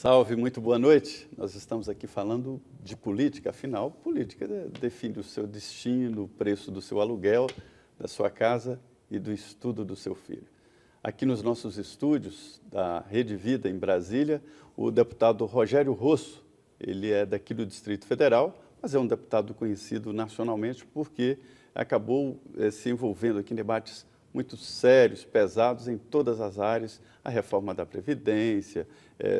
Salve, muito boa noite. Nós estamos aqui falando de política, afinal, política define o seu destino, o preço do seu aluguel, da sua casa e do estudo do seu filho. Aqui nos nossos estúdios da Rede Vida, em Brasília, o deputado Rogério Rosso, ele é daqui do Distrito Federal, mas é um deputado conhecido nacionalmente porque acabou se envolvendo aqui em debates muito sérios, pesados em todas as áreas, a reforma da Previdência,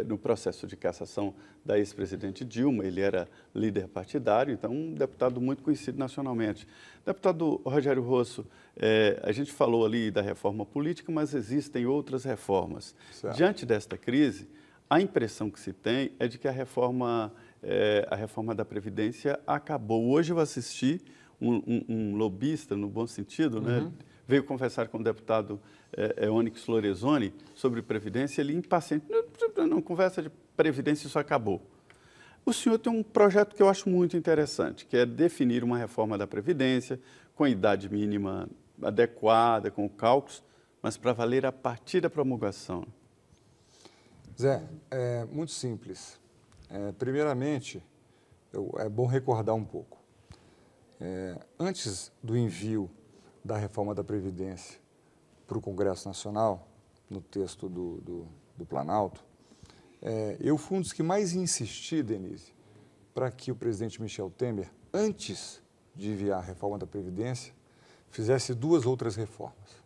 no processo de cassação da ex-presidente Dilma, ele era líder partidário, então um deputado muito conhecido nacionalmente. Deputado Rogério Rosso, a gente falou ali da reforma política, mas existem outras reformas. Certo. Diante desta crise, a impressão que se tem é de que a reforma da Previdência acabou. Hoje eu assisti um lobista, no bom sentido, né? Veio conversar com o deputado Onyx Lorenzoni sobre Previdência, ele impaciente, não conversa de Previdência, isso acabou. O senhor tem um projeto que eu acho muito interessante, que é definir uma reforma da Previdência com idade mínima adequada, com cálculos, mas para valer a partir da promulgação. Zé, é muito simples. Primeiramente, é bom recordar um pouco. Antes do envio da reforma da Previdência para o Congresso Nacional, no texto do Planalto, eu fui um dos que mais insisti, Denise, para que o presidente Michel Temer, antes de enviar a reforma da Previdência, fizesse duas outras reformas.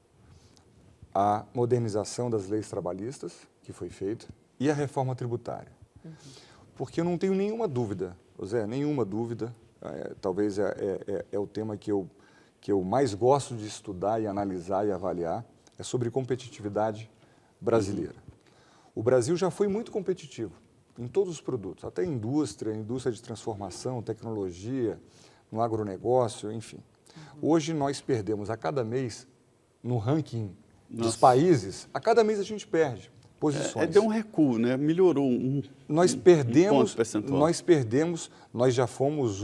A modernização das leis trabalhistas, que foi feita, e a reforma tributária. Porque eu não tenho nenhuma dúvida, Zé, nenhuma dúvida, talvez é o tema que eu mais gosto de estudar e analisar e avaliar, é sobre competitividade brasileira. O Brasil já foi muito competitivo em todos os produtos, até indústria de transformação, tecnologia, no agronegócio, enfim. Hoje nós perdemos a cada mês, no ranking dos países, a cada mês a gente perde posições. Deu um recuo, né? Melhorou nós perdemos, ponto percentual. Nós já fomos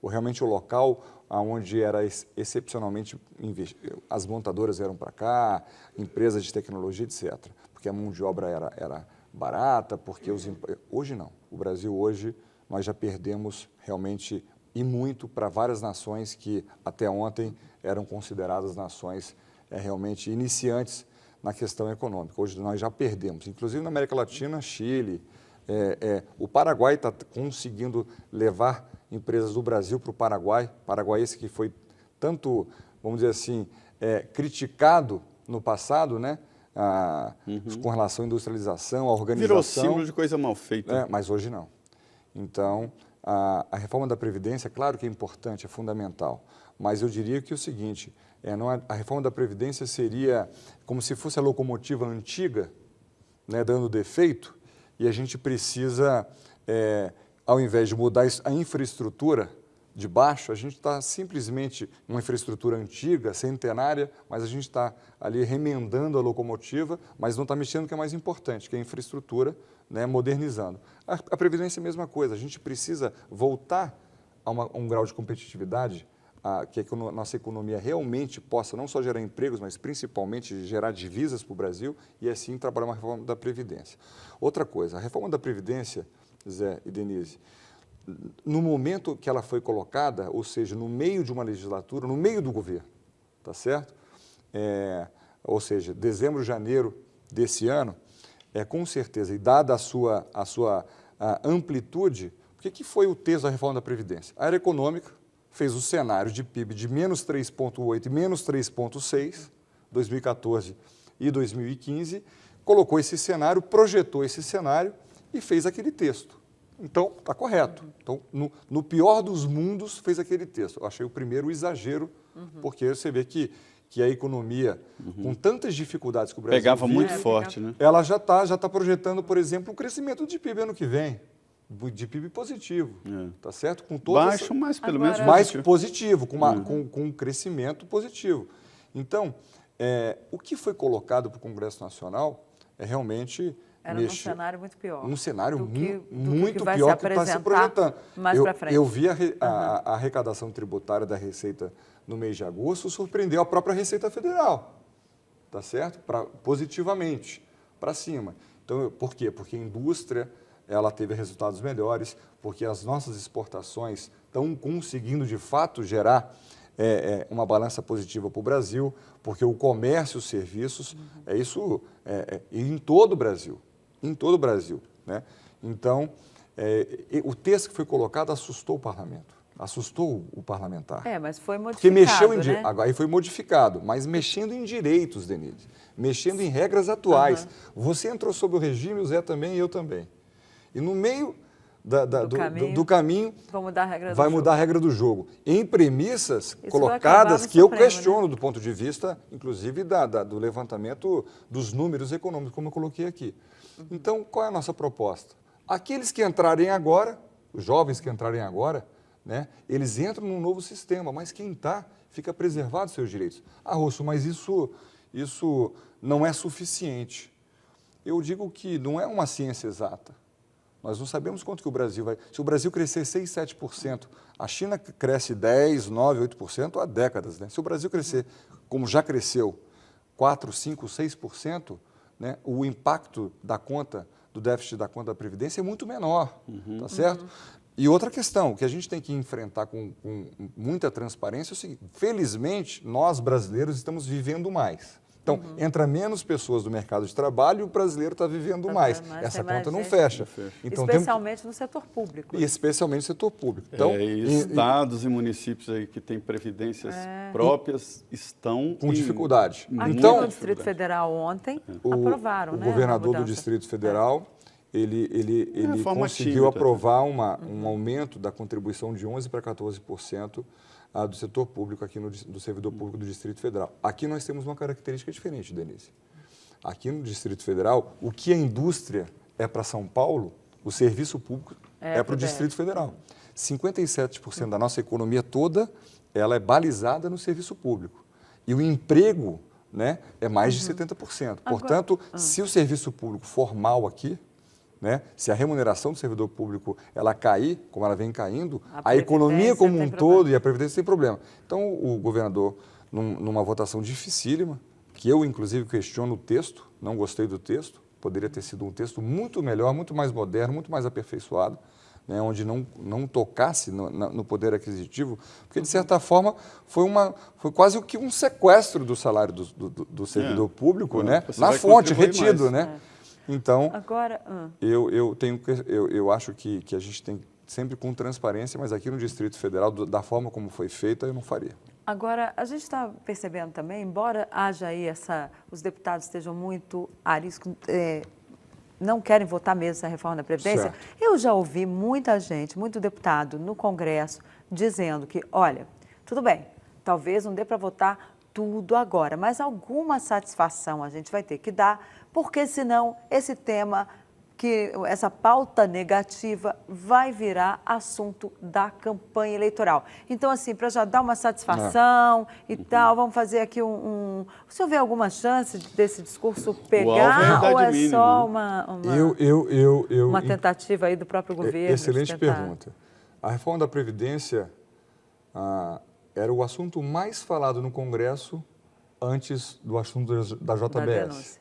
realmente o local onde era excepcionalmente, as montadoras eram para cá, empresas de tecnologia, etc. Porque a mão de obra era barata, porque hoje não. O Brasil hoje, nós já perdemos realmente e muito para várias nações que até ontem eram consideradas nações realmente iniciantes na questão econômica. Hoje nós já perdemos, inclusive na América Latina, Chile, o Paraguai está conseguindo levar empresas do Brasil para o Paraguai, esse que foi tanto, vamos dizer assim, criticado no passado, né? Com relação à industrialização, à organização. Virou símbolo de coisa mal feita. Mas hoje não. Então, a reforma da Previdência, claro que é importante, é fundamental, mas eu diria que é o seguinte, a reforma da Previdência seria como se fosse a locomotiva antiga, né, dando defeito, e a gente precisa, ao invés de mudar a infraestrutura de baixo, a gente está simplesmente uma infraestrutura antiga, centenária, mas a gente está ali remendando a locomotiva, mas não está mexendo no que é mais importante, que é a infraestrutura, né, modernizando. A Previdência é a mesma coisa, a gente precisa voltar a um grau de competitividade que a nossa economia realmente possa não só gerar empregos, mas principalmente gerar divisas para o Brasil e assim trabalhar uma reforma da Previdência. Outra coisa, a reforma da Previdência, Zé e Denise, no momento que ela foi colocada, ou seja, no meio de uma legislatura, no meio do governo, tá certo? Ou seja, dezembro, janeiro desse ano, com certeza, e dada a sua amplitude, o que foi o texto da reforma da Previdência? A área econômica fez o cenário de PIB de menos 3,8 e menos 3,6, 2014 e 2015, colocou esse cenário, projetou esse cenário e fez aquele texto. Então, está correto. Então, no pior dos mundos, fez aquele texto. Eu achei o primeiro exagero, porque você vê que a economia, com tantas dificuldades que o Brasil pegava vive, muito forte, né? Ela já está projetando, por exemplo, um crescimento de PIB ano que vem, de PIB positivo, tá certo? Com baixo, mas pelo menos mais positivo, com um crescimento positivo. Então, o que foi colocado para o Congresso Nacional realmente era num cenário muito pior. Um cenário muito pior que está se projetando. Mais para frente. Eu vi a arrecadação tributária da Receita no mês de agosto, surpreendeu a própria Receita Federal, tá certo? Positivamente, para cima. Então, por quê? Porque a indústria ela teve resultados melhores, porque as nossas exportações estão conseguindo, de fato, gerar uma balança positiva para o Brasil, porque o comércio e os serviços, em todo o Brasil, né? Então, o texto que foi colocado assustou o parlamento, assustou o parlamentar. Mas foi modificado, porque mexeu né? Aí foi modificado, mas mexendo em direitos, Denise, mexendo em regras atuais. Você entrou sob o regime, o Zé também e eu também. E no meio do caminho vai mudar a regra do jogo. Em premissas colocadas que eu questiono, né? Do ponto de vista, inclusive, do levantamento dos números econômicos, como eu coloquei aqui. Então, qual é a nossa proposta? Aqueles que entrarem agora, os jovens que entrarem agora, né, eles entram num novo sistema, mas quem está, fica preservado os seus direitos. Rosso, mas isso não é suficiente. Eu digo que não é uma ciência exata. Nós não sabemos quanto que o Brasil vai... Se o Brasil crescer 6, 7%, a China cresce 10, 9, 8% há décadas, né? Se o Brasil crescer, como já cresceu, 4, 5, 6%, né, o impacto do déficit da conta da Previdência é muito menor, tá certo? E outra questão que a gente tem que enfrentar com muita transparência é o seguinte: felizmente, nós brasileiros estamos vivendo mais. Então, entra menos pessoas do mercado de trabalho e o brasileiro está vivendo mais. Essa conta não fecha. Então, especialmente no setor público. E especialmente no setor público. Então, estados e municípios aí que têm previdências próprias estão com dificuldade. Então, no Distrito Federal ontem aprovaram, né? O governador do Distrito Federal, ele conseguiu aprovar um aumento da contribuição de 11% para 14% do setor público, aqui do servidor público do Distrito Federal. Aqui nós temos uma característica diferente, Denise. Aqui no Distrito Federal, o que a indústria é para São Paulo, o serviço público é para o Distrito Federal. 57% da nossa economia toda, ela é balizada no serviço público. E o emprego, né, é mais de 70%. Portanto, se o serviço público for mal aqui, né, se a remuneração do servidor público ela cair, como ela vem caindo, a economia como um todo e a Previdência tem problema. Então, o governador, numa votação dificílima, que eu, inclusive, questiono o texto, não gostei do texto, poderia ter sido um texto muito melhor, muito mais moderno, muito mais aperfeiçoado, né, onde não tocasse no poder aquisitivo, porque, de certa forma, foi quase que um sequestro do salário do servidor público, né, na fonte, retido, né? Então, agora, eu acho que a gente tem sempre com transparência, mas aqui no Distrito Federal, da forma como foi feita, eu não faria. Agora, a gente está percebendo também, embora haja aí os deputados estejam muito ariscos, não querem votar mesmo essa reforma da Previdência, eu já ouvi muita gente, muito deputado no Congresso, dizendo que, olha, tudo bem, talvez não dê para votar tudo agora, mas alguma satisfação a gente vai ter que dar, porque senão esse tema, essa pauta negativa vai virar assunto da campanha eleitoral. Então, assim, para já dar uma satisfação e tal, vamos fazer aqui O senhor vê alguma chance desse discurso pegar ou é só uma tentativa aí do próprio governo? Excelente pergunta. A reforma da Previdência era o assunto mais falado no Congresso antes do assunto da JBS.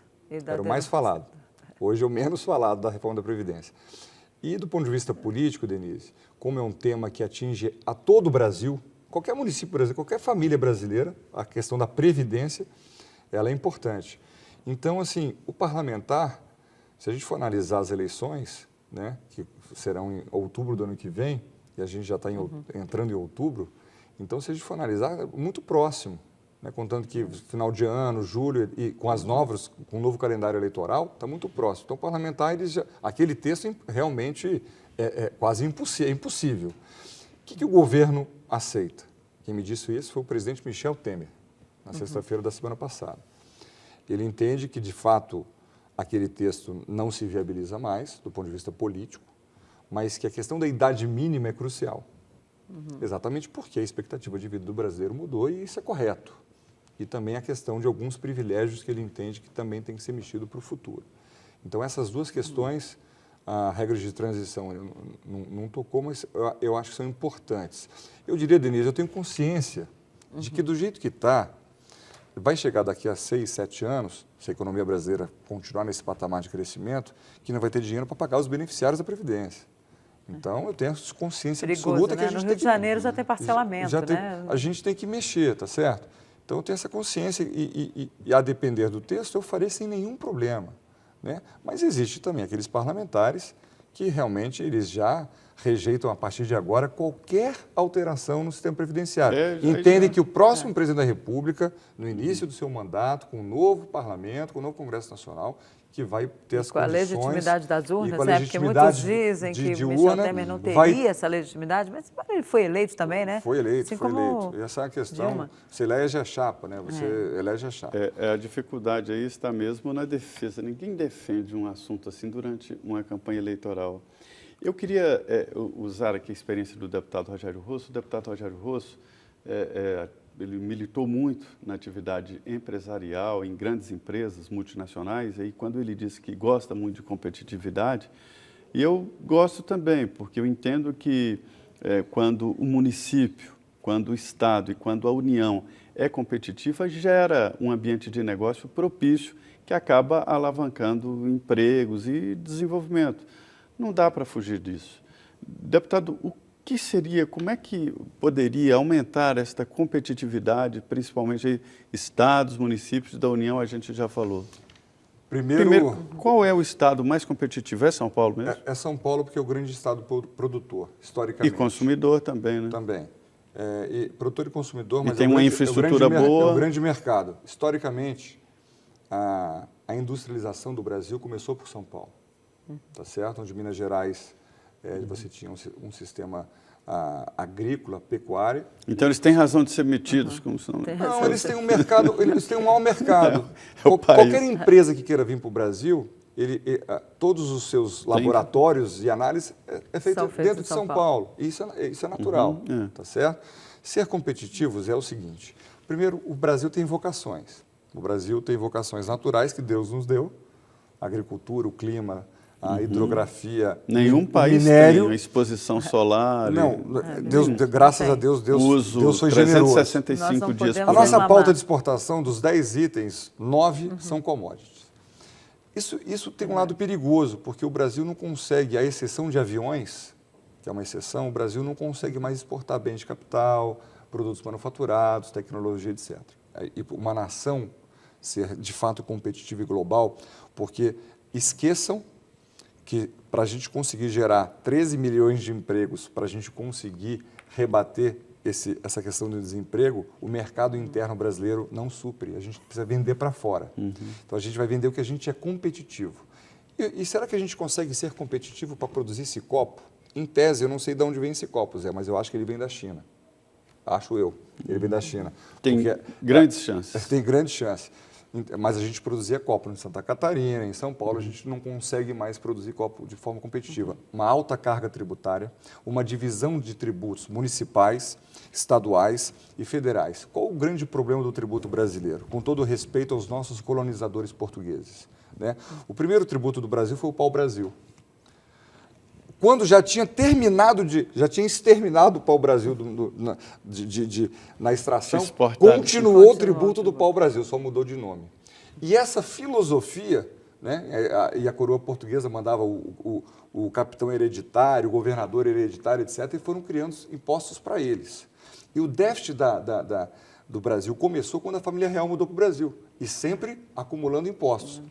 Era o mais falado. Hoje é o menos falado da reforma da Previdência. E do ponto de vista político, Denise, como é um tema que atinge a todo o Brasil, qualquer município brasileiro, qualquer família brasileira, a questão da Previdência, ela é importante. Então, assim, o parlamentar, se a gente for analisar as eleições, né, que serão em outubro do ano que vem, e a gente já está entrando em outubro, então, se a gente for analisar, é muito próximo. Né, contando que final de ano, julho, e com com o novo calendário eleitoral, está muito próximo. Então, o parlamentar, aquele texto realmente é quase impossível. O que o governo aceita? Quem me disse isso foi o presidente Michel Temer, na sexta-feira da semana passada. Ele entende que, de fato, aquele texto não se viabiliza mais, do ponto de vista político, mas que a questão da idade mínima é crucial. Exatamente porque a expectativa de vida do brasileiro mudou e isso é correto. E também a questão de alguns privilégios que ele entende que também tem que ser mexido para o futuro. Então, essas duas questões, a regra de transição não tocou, mas eu acho que são importantes. Eu diria, Denise, eu tenho consciência de que do jeito que está, vai chegar daqui a 6, 7 anos, se a economia brasileira continuar nesse patamar de crescimento, que não vai ter dinheiro para pagar os beneficiários da Previdência. Então, eu tenho consciência Perigoso, absoluta né? que a gente No tem Rio de que... Janeiro já tem parcelamento, né? A gente tem que mexer, tá certo? Então, eu tenho essa consciência e a depender do texto, eu farei sem nenhum problema, né? Mas existe também aqueles parlamentares que realmente eles já rejeitam a partir de agora qualquer alteração no sistema previdenciário. Entendem que o próximo presidente da República, no início do seu mandato, com um novo parlamento, com um novo Congresso Nacional, que vai ter as condições... Com a legitimidade das urnas, né? Porque muitos dizem que o Michel Temer não teria essa legitimidade, mas ele foi eleito também, né? Foi eleito, assim foi como eleito. E essa é a questão, Dilma. você elege a chapa, né? Você elege a chapa. A dificuldade aí está mesmo na defesa. Ninguém defende um assunto assim durante uma campanha eleitoral. Eu queria usar aqui a experiência do deputado Rogério Rosso. O deputado Rogério Rosso, ele militou muito na atividade empresarial, em grandes empresas multinacionais, e quando ele disse que gosta muito de competitividade, e eu gosto também, porque eu entendo que quando o município, quando o Estado e quando a União é competitiva, gera um ambiente de negócio propício que acaba alavancando empregos e desenvolvimento. Não dá para fugir disso. Deputado, o que seria, como é que poderia aumentar esta competitividade, principalmente estados, municípios da União, a gente já falou. Primeiro, qual é o estado mais competitivo? É São Paulo mesmo? É São Paulo porque é o grande estado produtor, historicamente. E consumidor também, né? Também. Produtor e consumidor, mas tem uma infraestrutura boa. É o grande mercado. Historicamente, a industrialização do Brasil começou por São Paulo. Tá certo? Onde Minas Gerais você tinha um sistema agrícola, pecuário. Então eles têm razão de ser metidos como são. Não, eles têm um mercado, eles têm um mau mercado. Qualquer empresa que queira vir para o Brasil, todos os seus laboratórios e análises é feito dentro de São Paulo. E isso é natural, tá certo? Ser competitivos é o seguinte: primeiro, o Brasil tem vocações. O Brasil tem vocações naturais que Deus nos deu, a agricultura, o clima, a hidrografia, nenhum país minério. tem a exposição solar. Não, graças a Deus, Deus foi generoso. 365 dias por ano. A nossa pauta de exportação, dos 10 itens, 9 são commodities. Isso tem um lado perigoso, porque o Brasil não consegue, à exceção de aviões, que é uma exceção, o Brasil não consegue mais exportar bens de capital, produtos manufaturados, tecnologia, etc. E uma nação ser, de fato, competitiva e global, porque esqueçam que para a gente conseguir gerar 13 milhões de empregos, para a gente conseguir rebater essa questão do desemprego, o mercado interno brasileiro não supre, a gente precisa vender para fora. Então a gente vai vender o que a gente é competitivo. E será que a gente consegue ser competitivo para produzir esse copo? Em tese, eu não sei de onde vem esse copo, Zé, mas eu acho que ele vem da China. Acho eu, ele vem da China. Tem grandes chances. Tem grandes chances. Mas a gente produzia copo em Santa Catarina, em São Paulo, a gente não consegue mais produzir copo de forma competitiva. Uma alta carga tributária, uma divisão de tributos municipais, estaduais e federais. Qual o grande problema do tributo brasileiro? Com todo respeito aos nossos colonizadores portugueses, né? O primeiro tributo do Brasil foi o pau-brasil. Quando já tinha exterminado o pau-brasil na extração, continuou o tributo do pau-brasil, só mudou de nome. E essa filosofia, né, e a coroa portuguesa mandava o capitão hereditário, o governador hereditário, etc., e foram criando impostos para eles. E o déficit do Brasil começou quando a família real mudou para o Brasil. E sempre acumulando impostos.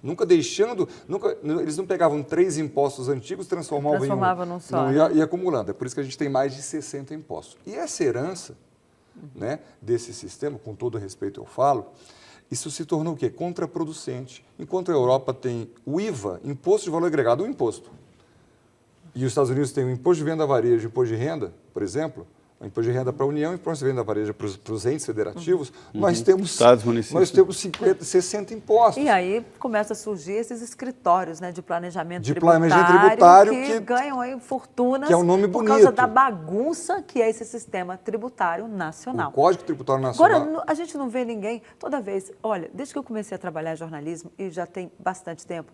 Eles não pegavam 3 impostos antigos, transformavam em num só. E acumulando. É por isso que a gente tem mais de 60 impostos. E essa herança, né, desse sistema, com todo respeito eu falo, isso se tornou o quê? Contraproducente. Enquanto a Europa tem o IVA, Imposto de Valor Agregado, um imposto. E os Estados Unidos têm o Imposto de Venda Varejo e Imposto de Renda, por exemplo, o imposto de renda para a União e o imposto de venda varejo para os entes federativos, nós temos 50, 60 impostos. E aí começa a surgir esses escritórios, né, de planejamento tributário que ganham aí fortunas, que é um nome por bonito, causa da bagunça que é esse sistema tributário nacional. O Código Tributário Nacional. Agora, a gente não vê ninguém, toda vez, olha, desde que eu comecei a trabalhar em jornalismo, e já tem bastante tempo,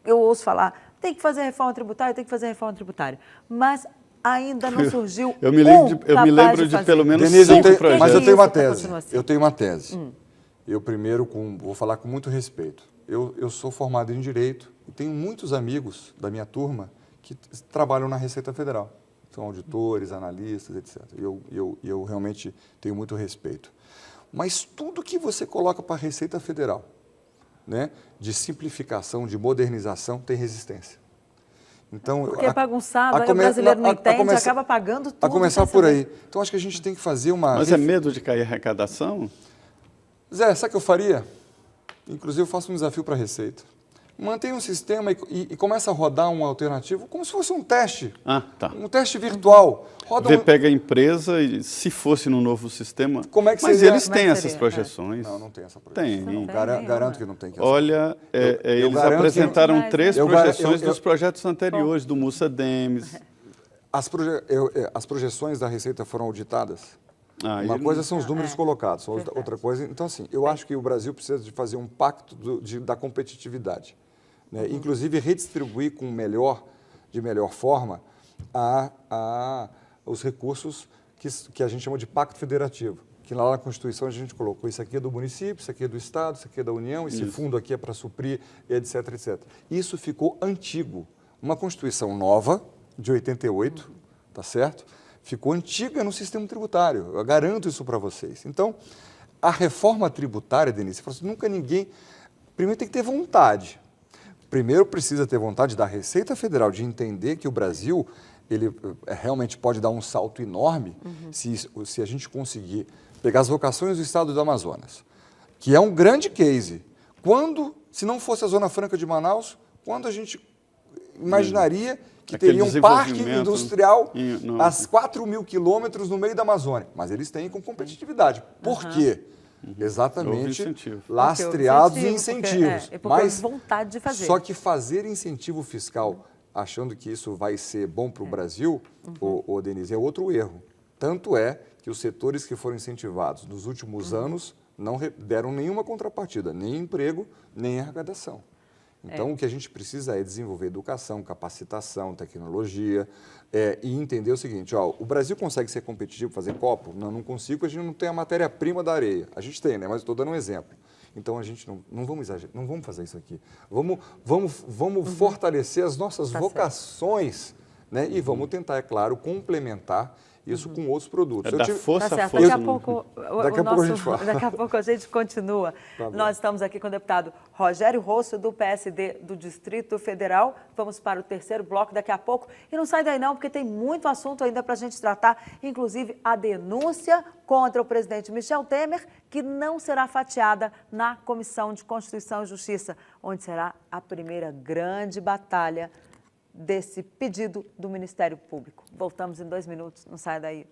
eu ouço falar, tem que fazer reforma tributária, mas ainda não surgiu eu me lembro de pelo menos Denise, 5 projetos. Mas eu tenho uma tese. Eu primeiro vou falar com muito respeito. Eu sou formado em Direito e tenho muitos amigos da minha turma que trabalham na Receita Federal. São auditores, analistas, etc. Eu realmente tenho muito respeito. Mas tudo que você coloca para a Receita Federal, né, de simplificação, de modernização, tem resistência. Então, porque é bagunçado, aí o brasileiro não entende, acaba pagando tudo. A começar por aí. Então, acho que a gente tem que fazer uma... Mas é medo de cair arrecadação? Zé, sabe o que eu faria? Inclusive, eu faço um desafio para a Receita. Mantém um sistema e começa a rodar um alternativo como se fosse um teste. Ah, tá. Um teste virtual. Pega a empresa e, se fosse no novo sistema... Como é que Mas seria? eles têm essas projeções. Não, não tem essa projeção. Tem. Garanto que não tem. Olha, eles apresentaram 3 projeções dos projetos anteriores, do Mussa Demes. As projeções da Receita foram auditadas? Uma coisa são os números colocados, outra coisa... Então, assim, eu acho que o Brasil precisa de fazer um pacto da competitividade. Né? Inclusive, redistribuir de melhor forma os recursos que a gente chama de pacto federativo. Que lá na Constituição a gente colocou isso aqui é do município, isso aqui é do Estado, isso aqui é da União, esse fundo aqui é para suprir, etc, etc. Isso ficou antigo. Uma Constituição nova, de 88, tá certo? Ficou antiga no sistema tributário, eu garanto isso para vocês. Então, a reforma tributária, Denise, nunca ninguém... Primeiro tem que ter vontade. Primeiro precisa ter vontade da Receita Federal de entender que o Brasil ele realmente pode dar um salto enorme se a gente conseguir pegar as vocações do estado do Amazonas, que é um grande case. Se não fosse a Zona Franca de Manaus, quando a gente imaginaria que teria um parque industrial a 4.000 quilômetros no meio da Amazônia? Mas eles têm com competitividade. Por quê? Exatamente, lastreados em incentivos. Mas vontade de fazer. Só que fazer incentivo fiscal, achando que isso vai ser bom para o Brasil, Denise, é outro erro. Tanto é que os setores que foram incentivados nos últimos anos não deram nenhuma contrapartida, nem emprego, nem arrecadação. Então, o que a gente precisa é desenvolver educação, capacitação, tecnologia e entender o seguinte, o Brasil consegue ser competitivo, fazer copo? Não consigo, a gente não tem a matéria-prima da areia. A gente tem, né? Mas estou dando um exemplo. Então, a gente não vamos exagerar, não vamos fazer isso aqui. Vamos fortalecer as nossas vocações, né? E vamos tentar, é claro, complementar isso com outros produtos. Força. Daqui a pouco a gente fala. Daqui a pouco a gente continua. Nós estamos aqui com o deputado Rogério Rosso, do PSD do Distrito Federal. Vamos para o terceiro bloco daqui a pouco. E não sai daí não, porque tem muito assunto ainda para a gente tratar, inclusive a denúncia contra o presidente Michel Temer, que não será fatiada na Comissão de Constituição e Justiça, onde será a primeira grande batalha desse pedido do Ministério Público. Voltamos em 2 minutos, não saia daí.